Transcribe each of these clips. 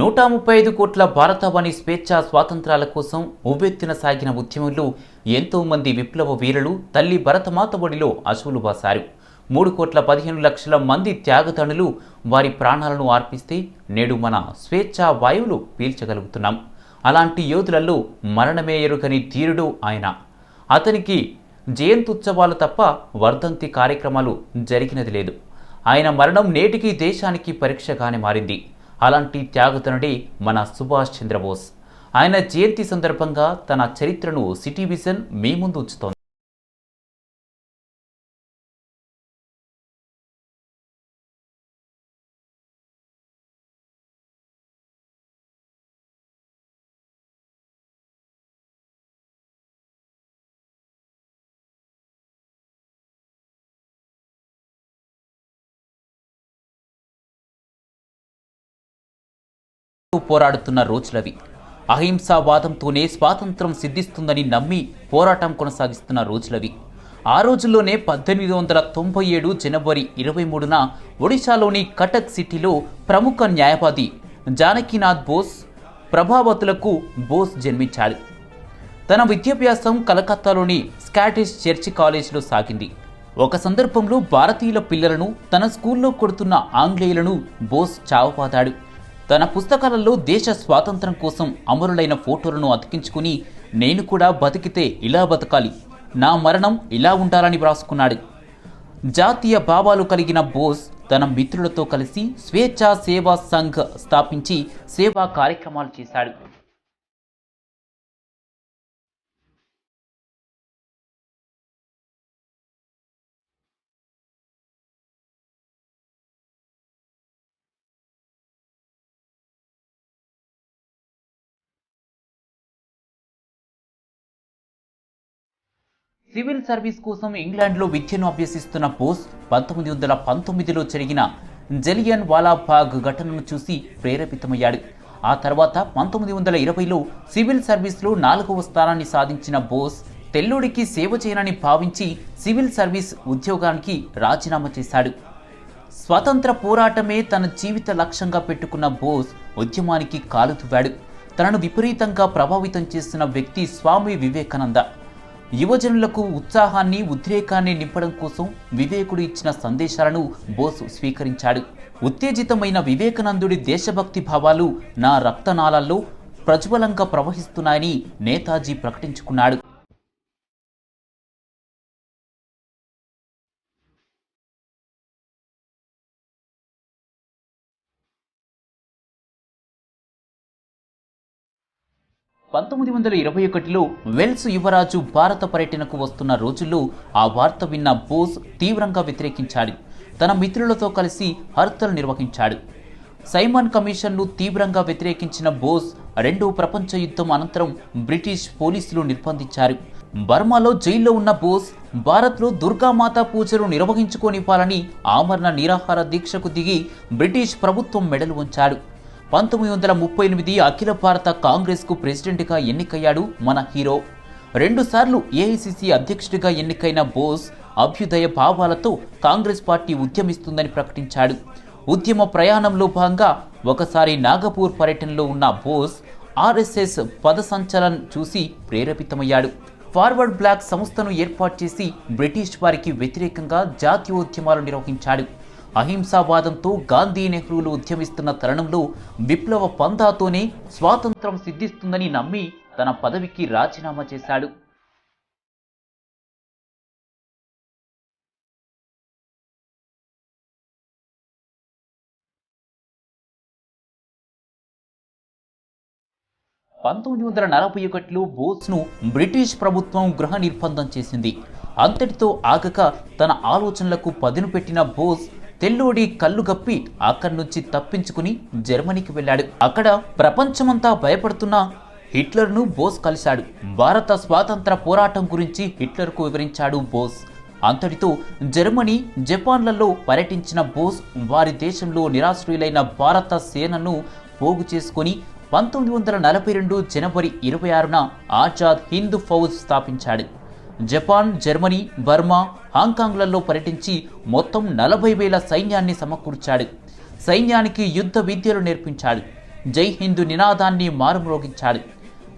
135 కోట్ల భారతావని స్వేచ్ఛా స్వాతంత్రాల కోసం ఉవ్వెత్తున సాగిన ఉద్యమంలో ఎంతో మంది విప్లవ వీరులు తల్లి భరతమాత ఒడిలో అశువులు బాసారు. 3,15,00,000 మంది త్యాగతనులు వారి ప్రాణాలను అర్పిస్తే నేడు మన స్వేచ్ఛా వాయువులు పీల్చగలుగుతున్నాం. అలాంటి యోధులలో మరణమే ఎరుగని ధీరుడు ఆయన. అతనికి జయంత్యుత్సవాలు తప్ప వర్ధంతి కార్యక్రమాలు జరిగినది లేదు. ఆయన మరణం నేటికి దేశానికి పరీక్షగానే మారింది. అలాంటి త్యాగతనుడే మన సుభాష్ చంద్రబోస్. ఆయన జయంతి సందర్భంగా తన చరిత్రను సిటీ విజన్ మీ ముందు ఉంచుతోంది. పోరాడుతున్న రోజులవి. అహింసావాదంతోనే స్వాతంత్రం సిద్ధిస్తుందని నమ్మి పోరాటం కొనసాగిస్తున్న రోజులవి. ఆ రోజుల్లోనే 1897 జనవరి 23న ఒడిశాలోని కటక్ సిటీలో ప్రముఖ న్యాయవాది జానకీనాథ్ బోస్ ప్రభావతులకు బోస్ జన్మించాడు. తన విద్యాభ్యాసం కలకత్తాలోని స్కాటిష్ చర్చి కాలేజీలో సాగింది. ఒక సందర్భంలో భారతీయుల పిల్లలను తన స్కూల్లో కొడుతున్న ఆంగ్లేయులను బోస్ చావపాతాడు. తన పుస్తకాలలో దేశ స్వాతంత్రం కోసం అమరులైన ఫోటోలను అతికించుకుని నేను కూడా బతికితే ఇలా బతకాలి, నా మరణం ఇలా ఉండాలని వ్రాసుకున్నాడు. జాతీయ భావాలు కలిగిన బోస్ తన మిత్రులతో కలిసి స్వేచ్ఛా సేవా సంఘ్ స్థాపించి సేవా కార్యక్రమాలు చేశాడు. సివిల్ సర్వీస్ కోసం ఇంగ్లాండ్లో విద్యను అభ్యసిస్తున్న బోస్ 1919లో జరిగిన జలియన్ వాలాబాగ్ ఘటనను చూసి ప్రేరేపితమయ్యాడు. ఆ తర్వాత 1920లో సివిల్ సర్వీస్లో 4వ స్థానాన్ని సాధించిన బోస్ తెల్లుడికి సేవ చేయనని భావించి సివిల్ సర్వీస్ ఉద్యోగానికి రాజీనామా చేశాడు. స్వాతంత్ర పోరాటమే తన జీవిత లక్ష్యంగా పెట్టుకున్న బోస్ ఉద్యమానికి కాలు దువ్వాడు. తనను విపరీతంగా ప్రభావితం చేసిన వ్యక్తి స్వామి వివేకానంద. యువజనులకు ఉత్సాహాన్ని ఉద్రేకాన్ని నింపడం కోసం వివేకుడు ఇచ్చిన సందేశాలను బోస్ స్వీకరించాడు. ఉత్తేజితమైన వివేకానందుడి దేశభక్తి భావాలు నా రక్తనాళాల్లో ప్రజ్వలంగా ప్రవహిస్తున్నాయని నేతాజీ ప్రకటించుకున్నాడు. (1921) వెల్స్ యువరాజు భారత పర్యటనకు వస్తున్న రోజుల్లో ఆ వార్త విన్న బోస్ తీవ్రంగా వ్యతిరేకించాడు. తన మిత్రులతో కలిసి హర్తాల్ నిర్వహించాడు. సైమన్ కమిషన్ను తీవ్రంగా వ్యతిరేకించిన బోస్ 2వ ప్రపంచ యుద్ధం అనంతరం బ్రిటిష్ పోలీసులు నిర్బంధించారు. బర్మాలో జైల్లో ఉన్న బోస్ భారత్లో దుర్గామాత పూజలు నిర్వహించుకోనివ్వాలని ఆమరణ నిరాహార దీక్షకు దిగి బ్రిటిష్ ప్రభుత్వం మెడలు వంచాడు. 1938 అఖిల భారత కాంగ్రెస్కు ప్రెసిడెంట్గా ఎన్నికయ్యాడు మన హీరో. 2 సార్లు ఏఐసిసి అధ్యక్షుడిగా ఎన్నికైన బోస్ అభ్యుదయ భావాలతో కాంగ్రెస్ పార్టీ ఉద్యమిస్తుందని ప్రకటించాడు. ఉద్యమ ప్రయాణంలో భాగంగా ఒకసారి నాగపూర్ పర్యటనలో ఉన్న బోస్ ఆర్ఎస్ఎస్ పద సంచలనం చూసి ప్రేరేపితమయ్యాడు. ఫార్వర్డ్ బ్లాక్ సంస్థను ఏర్పాటు చేసి బ్రిటిష్ వారికి వ్యతిరేకంగా జాతీయోద్యమాలు నిర్వహించాడు. అహింసావాదంతో గాంధీ నెహ్రూలు ఉద్యమిస్తున్న తరుణంలో విప్లవ పంథాతోనే స్వాతంత్రం సిద్ధిస్తుందని నమ్మి తన పదవికి రాజీనామా చేశాడు. (1941) బోస్ను బ్రిటిష్ ప్రభుత్వం గృహ నిర్బంధం చేసింది. అంతటితో ఆగక తన ఆలోచనలకు పదును పెట్టిన బోస్ తెల్లోడి కళ్ళు గప్పి అక్కడి నుంచి తప్పించుకుని జర్మనీకి వెళ్ళాడు. అక్కడ ప్రపంచమంతా భయపడుతున్న హిట్లర్ను బోస్ కలిశాడు. భారత స్వాతంత్ర పోరాటం గురించి హిట్లర్కు వివరించాడు బోస్. అంతటితో జర్మనీ, జపాన్లలో పర్యటించిన బోస్ వారి దేశంలో నిరాశ్రయులైన భారత సేనను పోగు చేసుకుని 1942 జనవరి 26న ఆజాద్ హింద్ ఫౌజ్ స్థాపించాడు. జపాన్, జర్మనీ, బర్మా, హాంకాంగ్లలో పర్యటించి మొత్తం 40,000 సైన్యాన్ని సమకూర్చాడు. సైన్యానికి యుద్ధ విద్యలు నేర్పించాడు. జై హింద్ నినాదాన్ని మారుమ్రోగించాడు.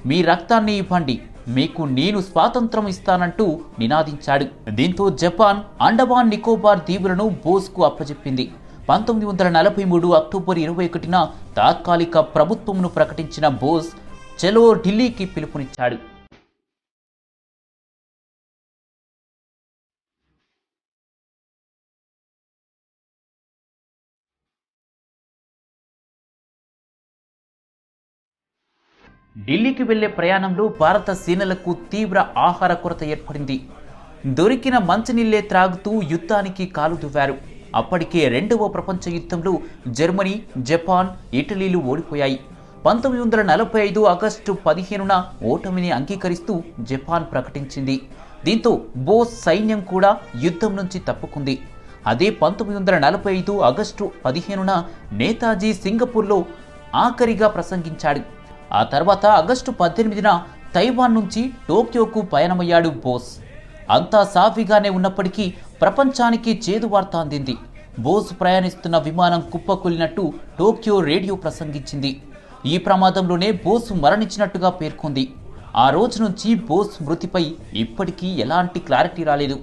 మీ రక్తాన్ని ఇవ్వండి, మీకు నేను స్వాతంత్రం ఇస్తానంటూ నినాదించాడు. దీంతో జపాన్ అండమాన్ నికోబార్ దీవులను బోస్కు అప్పజెప్పింది. 1943 అక్టోబర్ 21న తాత్కాలిక ప్రభుత్వంను ప్రకటించిన బోస్ చలో ఢిల్లీకి పిలుపునిచ్చాడు. ఢిల్లీకి వెళ్లే ప్రయాణంలో భారత సేనలకు తీవ్ర ఆహార కొరత ఏర్పడింది. దొరికిన మంచినీళ్లే త్రాగుతూ యుద్ధానికి కాలు దువ్వారు. అప్పటికే రెండవ ప్రపంచ యుద్ధంలో జర్మనీ, జపాన్, ఇటలీలు ఓడిపోయాయి. 1945 ఆగస్టు 15న ఓటమిని అంగీకరిస్తూ జపాన్ ప్రకటించింది. దీంతో బోస్ సైన్యం కూడా యుద్ధం నుంచి తప్పుకుంది. అదే 1945 ఆగస్టు 15న నేతాజీ సింగపూర్లో ఆఖరిగా ప్రసంగించాడు. ఆ తర్వాత ఆగస్టు 18న తైవాన్ నుంచి టోక్యోకు పయనమయ్యాడు బోస్. అంతా సాఫీగానే ఉన్నప్పటికీ ప్రపంచానికి చేదు వార్త అందింది. బోస్ ప్రయాణిస్తున్న విమానం కుప్పకూలినట్టు టోక్యో రేడియో ప్రసంగించింది. ఈ ప్రమాదంలోనే బోస్ మరణించినట్టుగా పేర్కొంది. ఆ రోజు నుంచి బోస్ మృతిపై ఇప్పటికీ ఎలాంటి క్లారిటీ రాలేదు.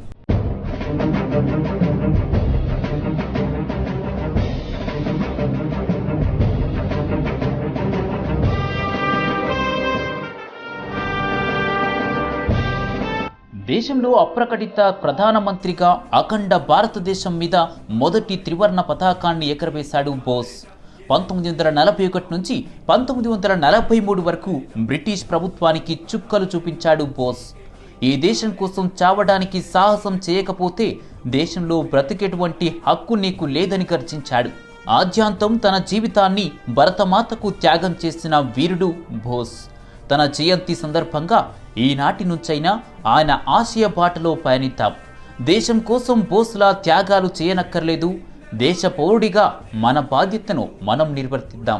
దేశంలో అప్రకటిత ప్రధానమంత్రిగా అఖండ భారతదేశం మీద మొదటి త్రివర్ణ పతాకాన్ని ఎగరవేశాడు బోస్. 1941 నుంచి 1943 వరకు బ్రిటిష్ ప్రభుత్వానికి చుక్కలు చూపించాడు బోస్. ఈ దేశం కోసం చావడానికి సాహసం చేయకపోతే దేశంలో బ్రతికేటువంటి హక్కు నీకు లేదని గర్జించాడు. ఆద్యాంతం తన జీవితాన్ని భరతమాతకు త్యాగం చేసిన వీరుడు బోస్. తన జయంతి సందర్భంగా ఈనాటి నుంచైనా ఆయన ఆశయ బాటలో పయనిద్దాం. దేశం కోసం బోస్లా త్యాగాలు చేయనక్కర్లేదు. దేశ పౌరుడిగా మన బాధ్యతను మనం నిర్వర్తిద్దాం.